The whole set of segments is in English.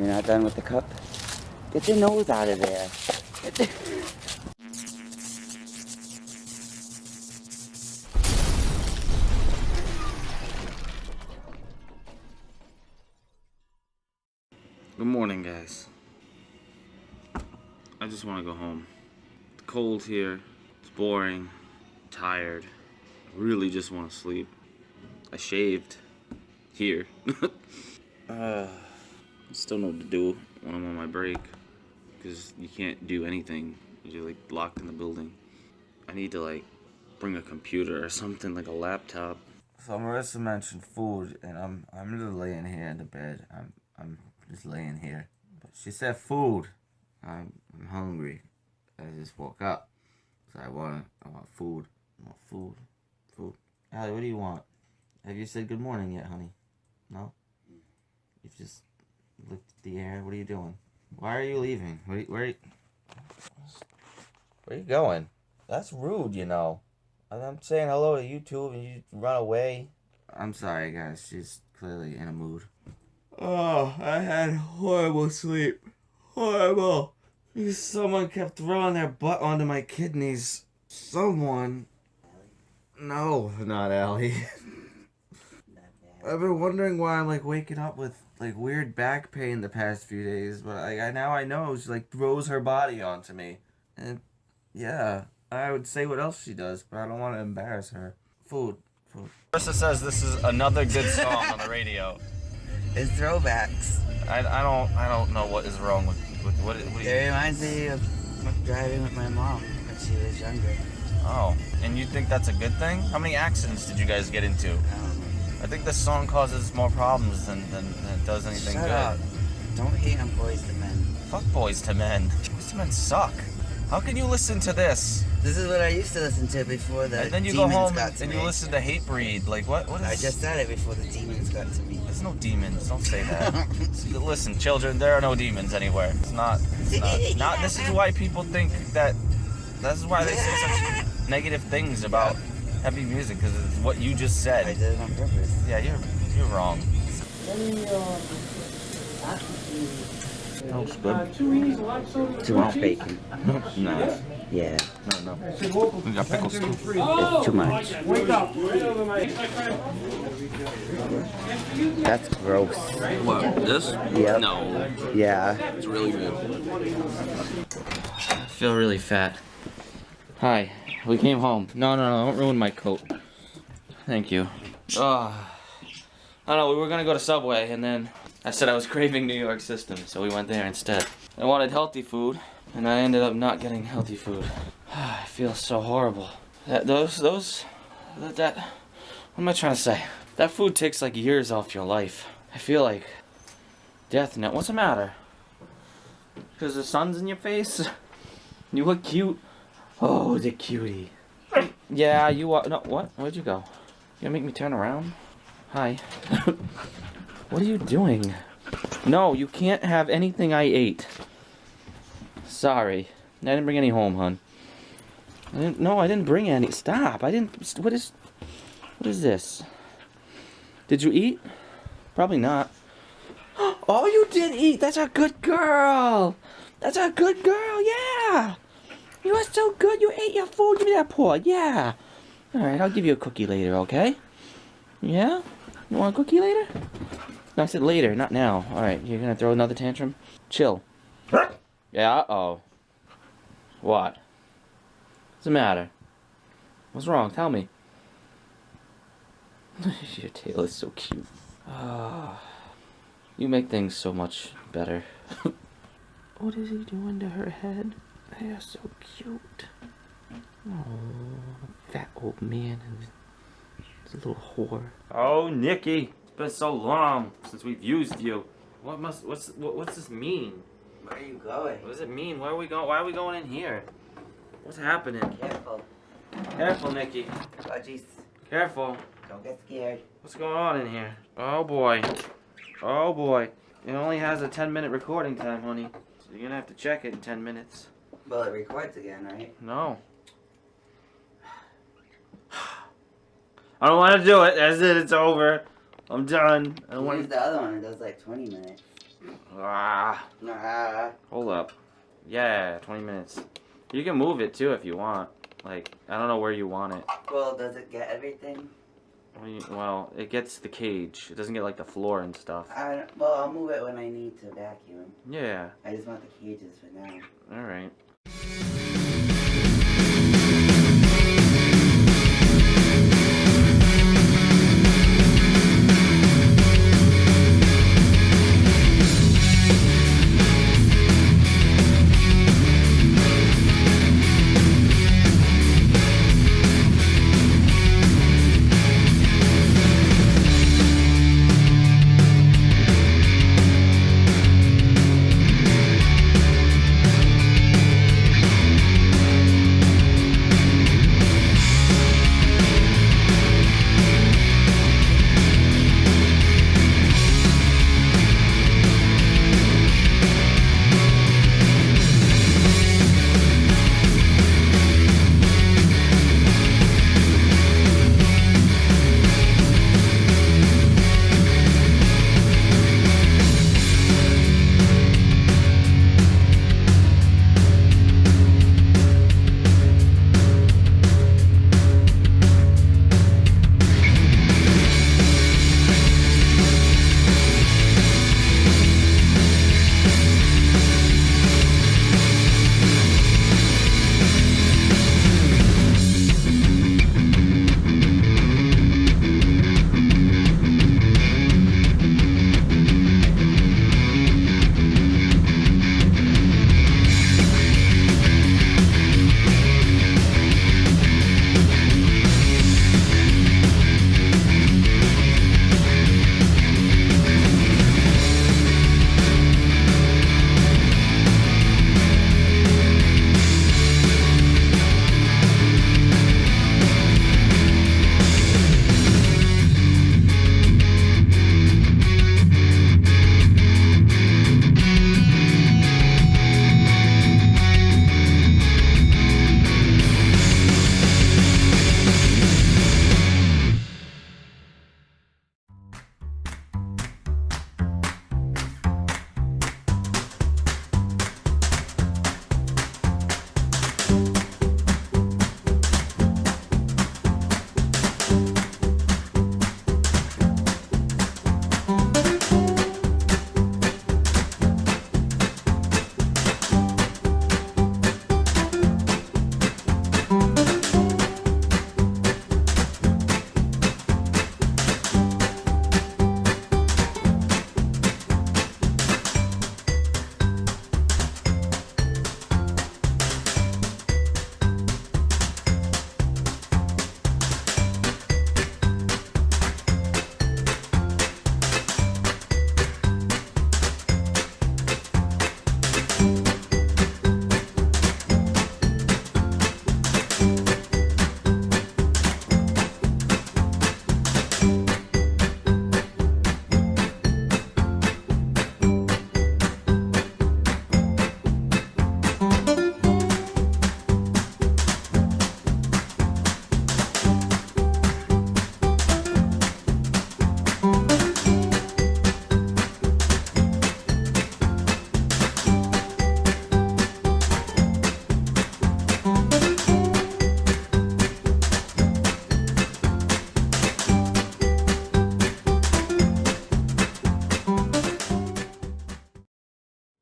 You're not done with the cup? Get your nose out of there. Good morning, guys. I just want to go home. It's cold here. It's boring. I'm tired. I really just want to sleep. I shaved here. I still know what to do when I'm on my break, because you can't do anything. You're like locked in the building. I need to like bring a computer or something, like a laptop. So Marissa mentioned food, and I'm just laying here in the bed. I'm just laying here. But she said food. I'm hungry. I just woke up, so I want food. I want food. Allie, what do you want? Have you said good morning yet, honey? No? You've just looked at the air. What are you doing? Why are you leaving? Where are you going? That's rude, you know. I'm saying hello to YouTube and you run away. I'm sorry, guys. She's clearly in a mood. Oh, I had horrible sleep. Horrible. Because someone kept throwing their butt onto my kidneys. Someone. No, not Allie. I've been wondering why I'm like waking up with like weird back pain the past few days, but now I know she like throws her body onto me. And yeah, I would say what else she does, but I don't want to embarrass her. Food. Marissa says this is another good song on the radio. It's throwbacks. I don't know what is wrong with what It reminds me of driving with my mom when she was younger. Oh, and you think that's a good thing? How many accidents did you guys get into? I think this song causes more problems than it does anything Shut good. up. Don't hate on Boys to Men. Fuck Boys to Men. Boys to Men suck. How can you listen to this? This is what I used to listen to before the And then you demons go home got to and me. you listen to Hatebreed. Like what is... I just said it before the demons got to me. There's no demons. Don't say that. Listen, children, there are no demons anywhere. It's not. This is why people think that. This is why they say such negative things about heavy music, because it's what you just said. I did it on purpose. Yeah, you're wrong. Oh, it's good. Too much bacon. No. Yeah. No. We got pickles too. It's too much. That's gross. What, this? Yep. No. Yeah. It's really good. I feel really fat. Hi. We came home. No, don't ruin my coat. Thank you. I don't know, we were gonna go to Subway, and then I said I was craving New York System, so we went there instead. I wanted healthy food, and I ended up not getting healthy food. I feel so horrible. What am I trying to say? That food takes like years off your life. I feel like death now. What's the matter? Because the sun's in your face? You look cute. Oh, the cutie. Yeah, you are. No, what? Where'd you go? You gonna make me turn around? Hi. What are you doing? No, you can't have anything I ate. Sorry. I didn't bring any home, hon. I didn't bring any. Stop. I didn't. What is this? Did you eat? Probably not. Oh, you did eat. That's a good girl. That's a good girl. Yeah. You are so good. You ate your food. Give me that paw. Yeah. All right. I'll give you a cookie later. Okay? Yeah. You want a cookie later? No, I said later, not now. All right. You're gonna throw another tantrum. Chill. Yeah. Uh-oh. What? What's the matter? What's wrong? Tell me. Your tail is so cute. You make things so much better. What is he doing to her head? They are so cute. Oh, fat old man and his little whore. Oh, Nikki, it's been so long since we've used you. What's this mean? Where are you going? What does it mean? Where are we going? Why are we going in here? What's happening? Careful. Careful, Nikki. Oh, jeez. Careful. Don't get scared. What's going on in here? Oh boy. Oh boy. It only has a 10-minute recording time, honey. So you're gonna have to check it in 10 minutes. Well, it records again, right? No. I don't want to do it. That's it. It's over. I'm done. I don't want Use the other one. It does like 20 minutes. Ah. Hold up. Yeah, 20 minutes. You can move it too if you want. Like, I don't know where you want it. Well, does it get everything? Well, it gets the cage. It doesn't get like the floor and stuff. Well, I'll move it when I need to vacuum. Yeah. I just want the cages for now. Alright.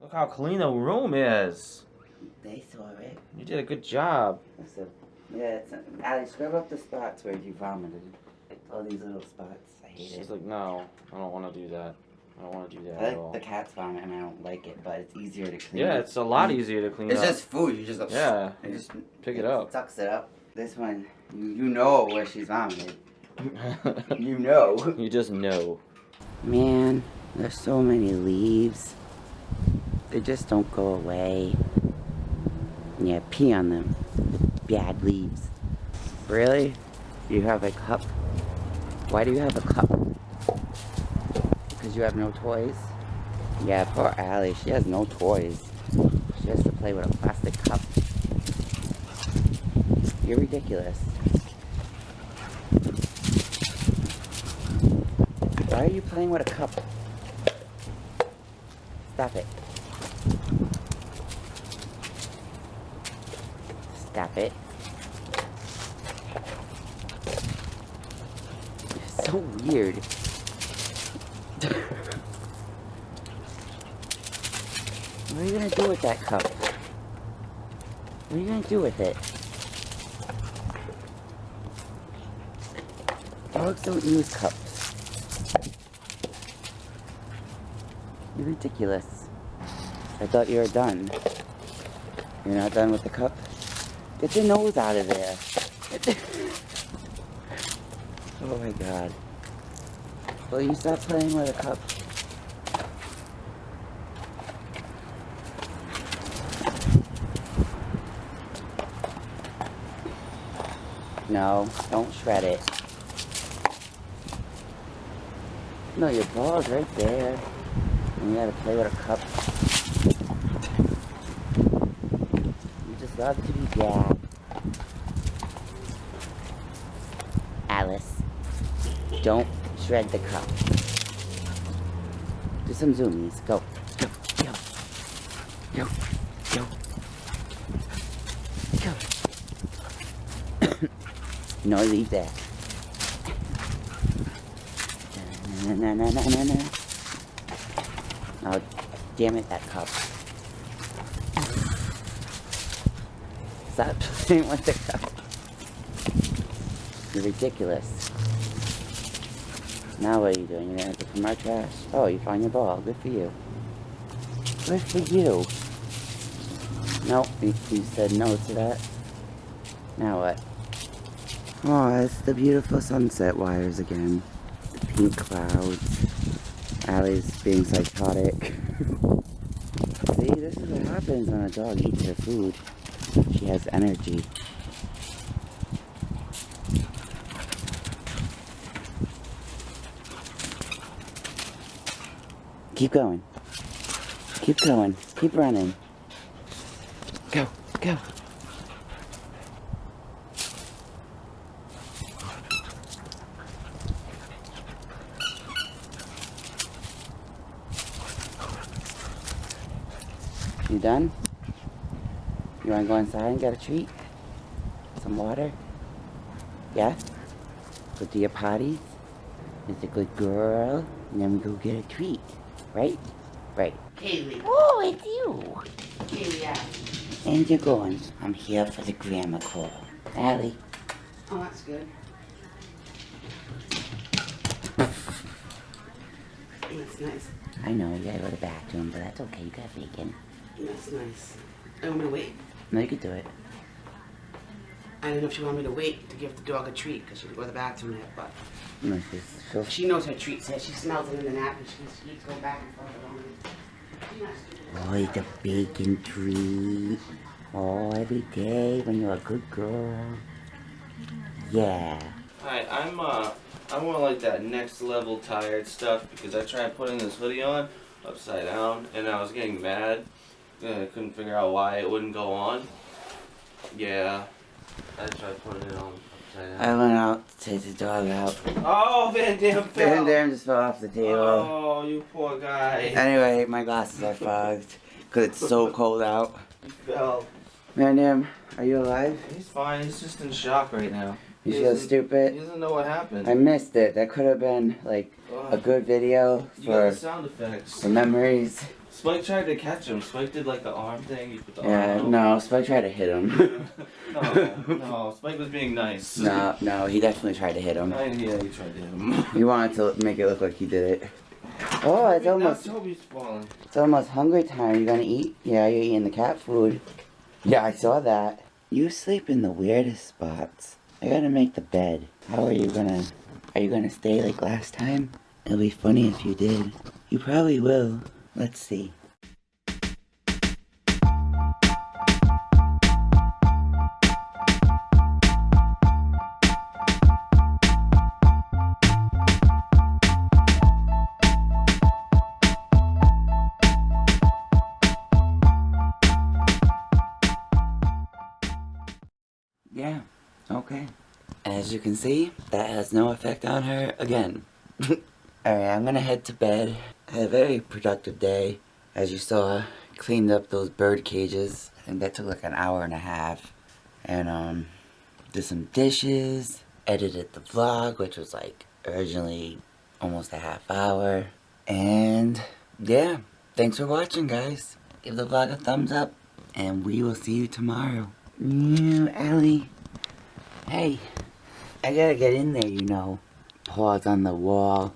Look how clean the room is. They saw it. You did a good job. Allie, scrub up the spots where you vomited. All these little spots. I hate She's it. like, no, I don't want to do that. I don't want to do that I at all. like the cat's vomit and I don't like it, but it's easier to clean. Yeah, it's a lot easier to clean It's up. just food. You just go. Yeah, and just pick it up. Sucks it up. This one, you know where she's vomited. You know. You just know. Man, there's so many leaves. They just don't go away. And you pee on them. Bad leaves. Really? You have a cup? Why do you have a cup? Because you have no toys? Yeah, poor Allie. She has no toys. She has to play with a plastic cup. You're ridiculous. Why are you playing with a cup? Stop it. Stop it. It's so weird. What are you gonna do with that cup? What are you gonna do with it? Dogs don't use cups. You're ridiculous. I thought you were done. You're not done with the cup? Get your nose out of there. Oh my god. Will you stop playing with a cup? No, don't shred it. No, your ball's right there. And you gotta play with a cup. You just love to be gagged. Alice, don't shred the cup. Do some zoomies. Go. Go. Go. Go. Go. Go. No, leave that. Na. Oh, damn it, that cup. Stop playing with the cup. You're ridiculous. Now what are you doing? You're gonna have to come our trash? Oh, you found your ball. Good for you. Good for you. No, you said no to that. Now what? Oh, it's the beautiful sunset wires again. The pink clouds. Allie's being psychotic. See, this is what happens when a dog eats her food. She has energy. Keep going. Keep going. Keep running. Go. Go. You done? You want to go inside and get a treat? Some water? Yeah? Go do your potties? It's a good girl. And then we go get a treat. Right? Right. Kaylee. Oh, it's you. Kaylee, yeah. And you're going. I'm here for the grammar call. Allie. Oh, that's good. That's nice. I know, you gotta go to the bathroom, but that's okay. You got bacon. That's nice. I want me to wait? No, you could do it. I didn't know if she wanted me to wait to give the dog a treat because she would go to the bathroom yet, but... No, she knows her treats. She smells it in the nap and she keeps going back and forth around it. Oh, it's a bacon treat. Oh, every day when you're a good girl. Yeah. Alright, I want like that next level tired stuff because I tried putting this hoodie on upside down and I was getting mad. I couldn't figure out why it wouldn't go on. Yeah, I tried putting it on upside down. I went out to take the dog out. Oh, Van Dam fell. Van Dam just fell off the table. Oh, you poor guy. Anyway, my glasses are fogged because it's so cold out. He fell. Van Dam, are you alive? He's fine. He's just in shock right now. You feel stupid? He doesn't know what happened. I missed it. That could have been like a good video You got the for sound effects. the memories. Spike tried to catch him. Spike did like the arm thing. You put the Yeah, arm no, Spike tried to hit him. no, Spike was being nice. No, he definitely tried to hit him. Yeah, he tried to hit him. He wanted to make it look like he did it. Oh, it's almost... Now Toby's falling. It's almost hungry time. You gonna eat? Yeah, you're eating the cat food. Yeah, I saw that. You sleep in the weirdest spots. I gotta make the bed. How are you gonna... Are you gonna stay like last time? It'll be funny if you did. You probably will. Let's see. Yeah, okay. As you can see, that has no effect on her again. Alright, I'm gonna head to bed. I had a very productive day. as you saw, cleaned up those bird cages. I think that took like an hour and a half. And did some dishes, edited the vlog, which was like originally almost a half hour. And yeah, thanks for watching, guys. Give the vlog a thumbs up, and we will see you tomorrow. Allie. Hey, I gotta get in there, you know. Paws on the wall.